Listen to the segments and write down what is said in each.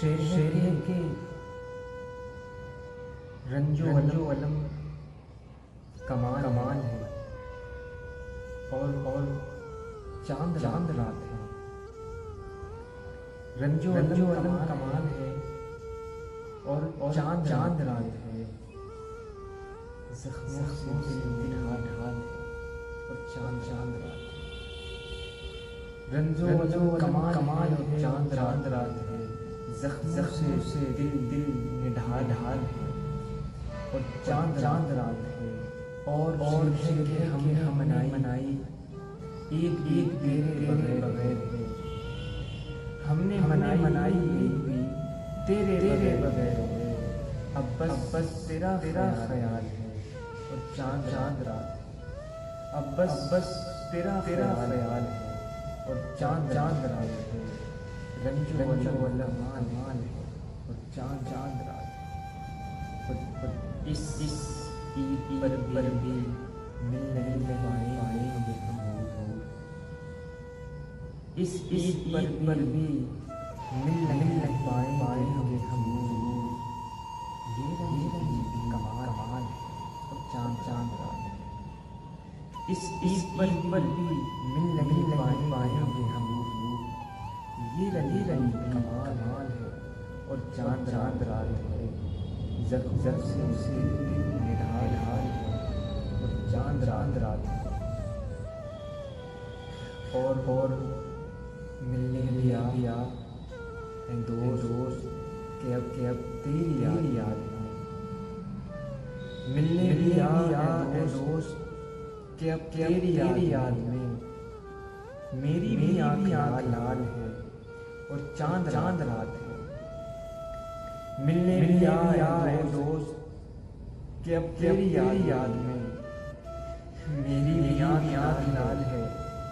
شیر کے رنجو علم کمال ہے اور چاند رات ہے. رنجو علم کمال ہے اور چاند رات ہے. زخموں سے دل ڈھال ہے اور چاند رات ہے. رنجو علم کمال ہے، چاند رات ہے. زخموں سے دل ڈھال ہے اور چاند رات ہے. اور ہے کہ ہم نے منائی ایک تیرے بغیر ہے. ہم نے منائی بھی تیرے بغیر ہے. اب بس تیرا خیال ہے اور چاند رات ہے. اب بس تیرا خیال ہے اور چاند رات ہے. رنجو علم کمال ہے اور چاند رات ہے. اور اس عید پر بھی ملنے پائیں گے ہم. اس عید پر بھی ملنے پائیں گے ہم. یہ رنگ کمال ہے اور چاند رات ہے. اس عید پر بھی ملنے پائیں گے ہم. یہ رنگ کمال ہے اور چاند رات ہے. زخم سے ڈھال ہے اور چاند رات ہے. اور ملنے لیا ہے دوست کہ اب تیری یاد میں. ملنے لیا ہے دوست کہ اب تیری یاد میں. میری بھی آنکھ لال ہے اور چاند رات ہے. ملنے لیا ہے دوست کہ اب تیری یاد میں. میری بھی آنکھ لال ہے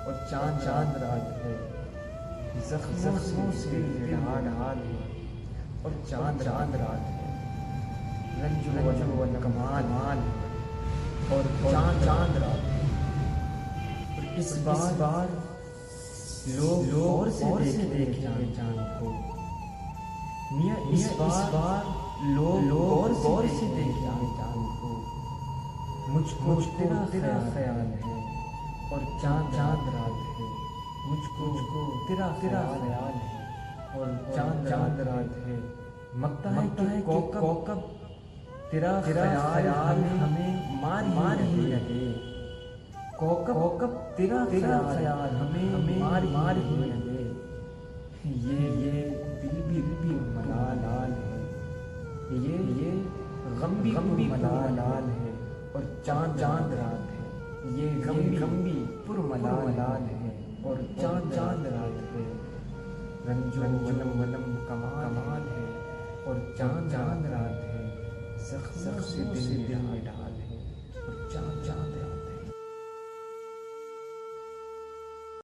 اور چاند رات ہے. زخموں سے ڈھال ہے اور چاند رات ہے. رنجو علم کمال ہے اور چاند رات ہے. اس بار لوگ غور سے دیکھیں چاند کو. اس بار لوگ غور سے دیکھیں چاند کو. مجھ کو تیرا خیال ہے اور چاند رات ہے. مجھ کو تیرا خیال ہے اور چاند رات ہے. مگتا ہے کہ کوکب تیرا خیال ہمیں مار ہی نہ دے. کوکب تیرا خیال ہمیں مار ہی نہ دے. یہ دل بھی ملال ہے. یہ غم بھی ملال ہے اور چاند رات ہے. یہ غم بھی ملال ہے اور چاند رات ہے. رنجو علم کمال ہے اور چاند رات ہے. زخم سے دل ڈھال